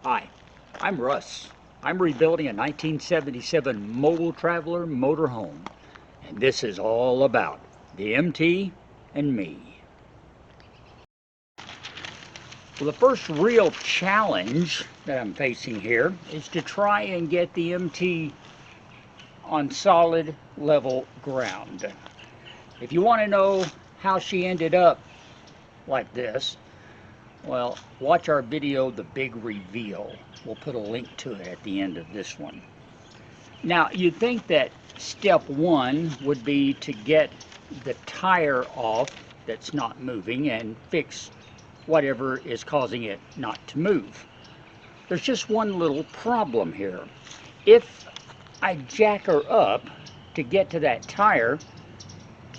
Hi, I'm Russ. I'm rebuilding a 1977 Mobile Traveler motorhome, and this is all about the MT and me. Well, the first real challenge that I'm facing here is to try and get the MT on solid, level ground. If you want to know how she ended up like this, well, watch our video, The Big Reveal. We'll put a link to it at the end of this one. Now, you'd think that step one would be to get the tire off that's not moving and fix whatever is causing it not to move. There's just one little problem here. If I jack her up to get to that tire,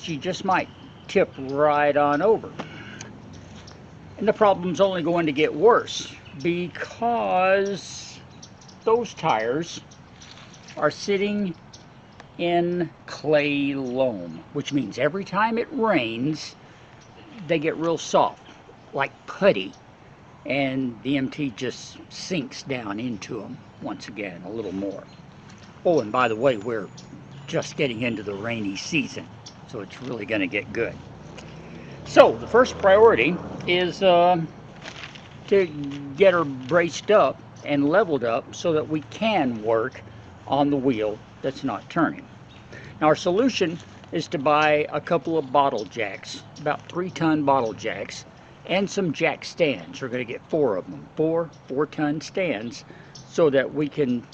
she just might tip right on over. And the problem's only going to get worse because those tires are sitting in clay loam, which means every time it rains, they get real soft, like putty, and the MT just sinks down into them once again a little more. Oh, and by the way, we're just getting into the rainy season, so it's really going to get good. So the first priority is to get her braced up and leveled up so that we can work on the wheel that's not turning. Now our solution is to buy a couple of bottle jacks, about 3-ton bottle jacks, and some jack stands. We're going to get 4 of them, 4-ton stands, so that we can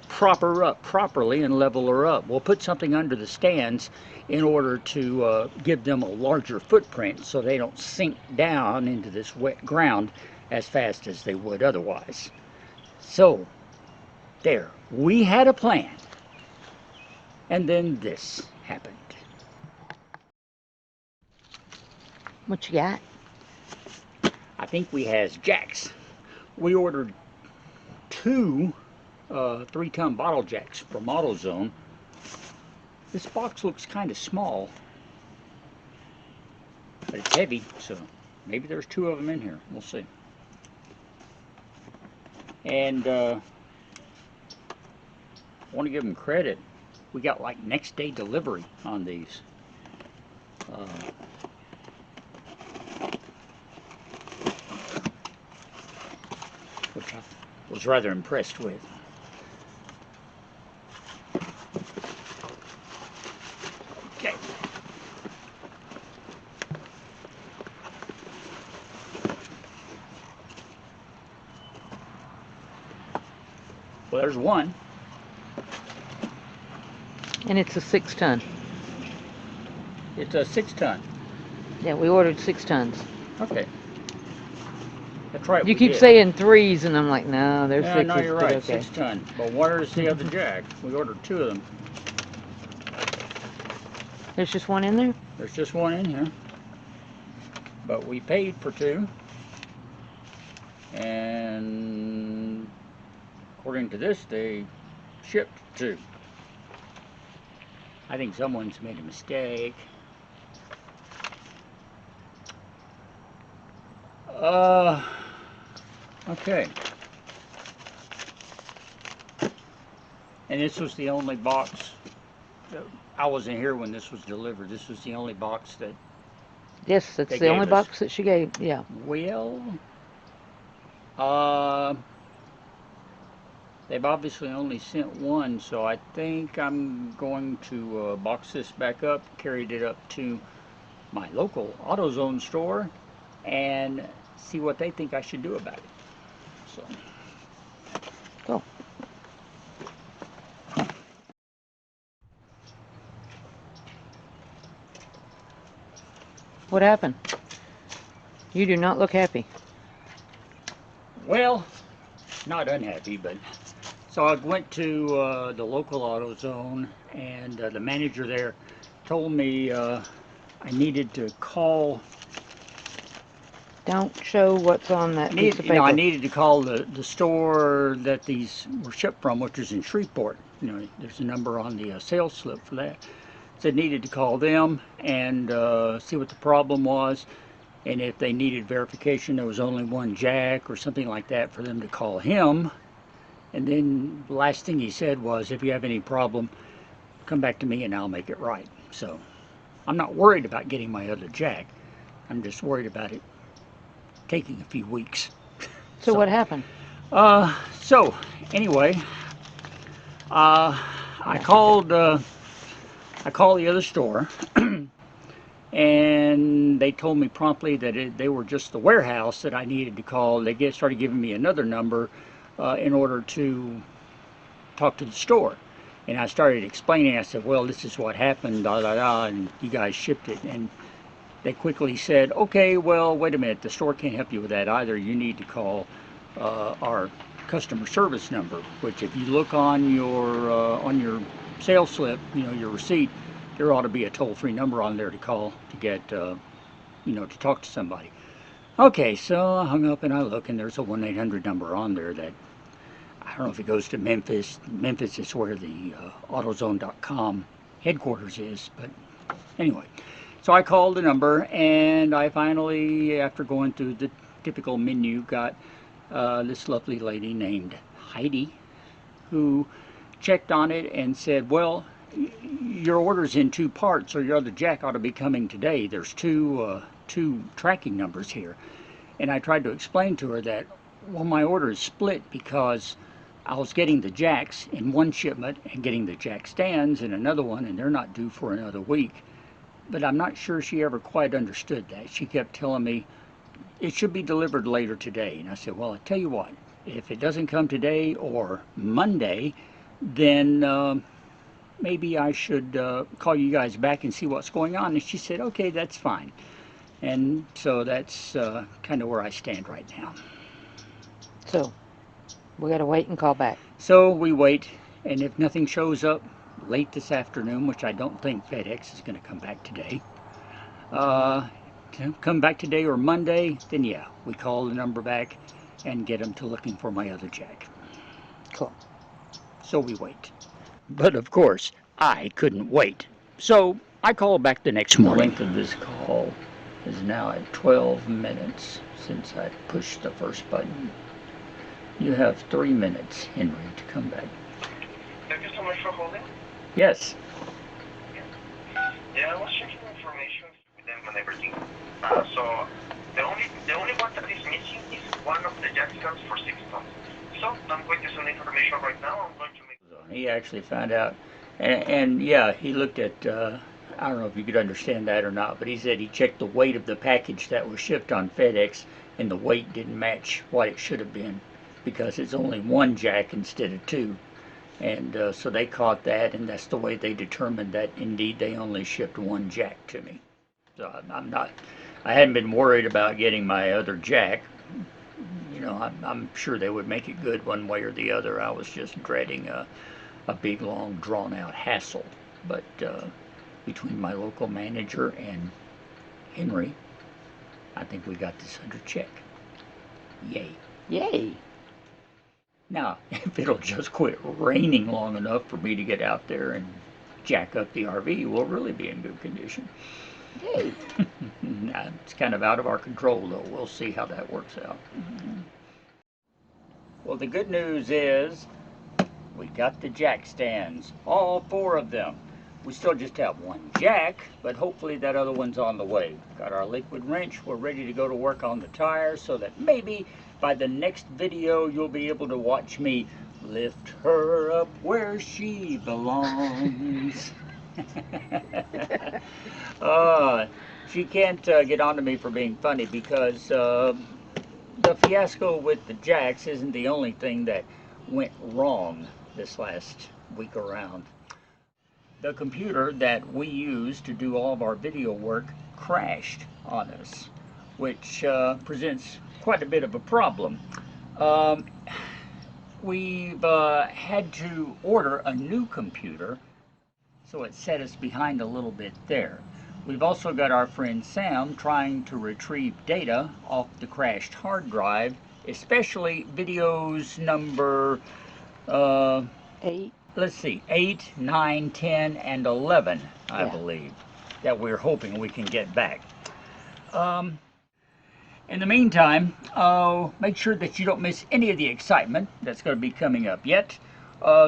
prop her up properly and level her up. We'll put something under the stands in order to give them a larger footprint so they don't sink down into this wet ground as fast as they would otherwise. So there, we had a plan, and then this happened. What you got? I think we has jacks. We ordered 2 3-ton bottle jacks from AutoZone. This box looks kind of small, but it's heavy, so maybe there's 2 of them in here. We'll see. And I want to give them credit. We got like next day delivery on these. Which I was rather impressed with. Okay. Well, there's one. And it's a 6-ton. It's a 6-ton. Yeah, we ordered 6 tons. Okay. That's right. You keep saying 3s, and I'm like, no, there's 6s. No, you're right. Okay. 6-ton. But where's the other jack? We ordered 2 of them. There's just one in there? There's just one in here. But we paid for 2. And according to this, they shipped 2. I think someone's made a mistake. Okay. And this was the only box. I wasn't here when this was delivered. This was the only box that. Yes, that's the only box that she gave. Yeah. Well, they've obviously only sent 1, so I think I'm going to box this back up, carried it up to my local AutoZone store, and see what they think I should do about it. So. Cool. What happened? You do not look happy. Well, not unhappy, but so I went to the local AutoZone, and the manager there told me I needed to call. Don't show what's on that piece of paper. You know, I needed to call the store that these were shipped from, which is in Shreveport. You know, there's a number on the sales slip for that. So I needed to call them and see what the problem was. and if they needed verification, there was only one jack or something like that, for them to call him. And then the last thing he said was, if you have any problem, come back to me and I'll make it right. So I'm not worried about getting my other jack. I'm just worried about it taking a few weeks. So what happened? So anyway, I called the other store, and they told me promptly that they were just the warehouse that I needed to call. They started giving me another number in order to talk to the store. And I started explaining. I said, well, this is what happened, da da da, and you guys shipped it. And they quickly said, okay, well, wait a minute, the store can't help you with that either. You need to call our customer service number, which if you look on your sales slip, you know, your receipt, there ought to be a toll-free number on there to call to get, you know, to talk to somebody. Okay, so I hung up and I look, and there's a 1-800 number on there that, I don't know if it goes to Memphis. Memphis is where the AutoZone.com headquarters is, but anyway. So I called the number, and I finally, after going through the typical menu, got this lovely lady named Heidi, who checked on it and said, well, your order's in 2 parts, or your other jack ought to be coming today. There's two tracking numbers here. And I tried to explain to her that, well, my order is split because I was getting the jacks in one shipment and getting the jack stands in another one, and they're not due for another week. But I'm not sure she ever quite understood that. She kept telling me it should be delivered later today. And I said, well, I tell you what, if it doesn't come today or Monday, then maybe I should call you guys back and see what's going on. And she said, okay, that's fine. And so that's kind of where I stand right now. So we got to wait and call back. So we wait, and if nothing shows up late this afternoon, which I don't think FedEx is going to come back today, come back today or Monday, then yeah, we call the number back and get them to looking for my other jack. Cool. So we wait. But of course, I couldn't wait. So I called back the next morning. The length of this call is now at 12 minutes since I pushed the first button. You have 3 minutes, Henry, to come back. Thank you so much for holding. Yes. Yeah, I was checking information with them and everything. So the only one that is missing is one of the jack stands for 6 tons. So I'm going to send information right now. I'm going to make. He actually found out, and yeah, he looked at. I don't know if you could understand that or not, but he said he checked the weight of the package that was shipped on FedEx, and the weight didn't match what it should have been, because it's only 1 jack instead of 2. And so they caught that, and that's the way they determined that indeed they only shipped 1 jack to me. So I hadn't been worried about getting my other jack. You know, I'm sure they would make it good one way or the other. I was just dreading a big, long, drawn-out hassle. But between my local manager and Henry, I think we got this under check. Yay. Yay. Now, if it'll just quit raining long enough for me to get out there and jack up the RV, we'll really be in good condition. Yay. Now, it's kind of out of our control, though. We'll see how that works out. Well, the good news is we got the jack stands, all 4 of them. We still just have 1 jack, but hopefully that other one's on the way. Got our liquid wrench. We're ready to go to work on the tires, so that maybe by the next video you'll be able to watch me lift her up where she belongs. She can't get on to me for being funny, because the fiasco with the jacks isn't the only thing that went wrong this last week around. The computer that we use to do all of our video work crashed on us, which presents quite a bit of a problem. We've had to order a new computer, so it set us behind a little bit there. We've also got our friend Sam trying to retrieve data off the crashed hard drive, especially videos number 8. Let's see, 8, 9, 10, and 11, I believe, that we're hoping we can get back. In the meantime, make sure that you don't miss any of the excitement that's going to be coming up yet.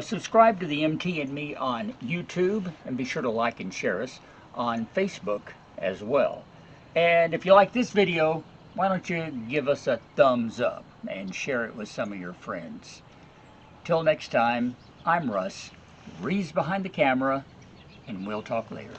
Subscribe to the MT and Me on YouTube, and be sure to like and share us on Facebook as well. And if you like this video, why don't you give us a thumbs up and share it with some of your friends. Till next time, I'm Russ, Ree's behind the camera, and we'll talk later.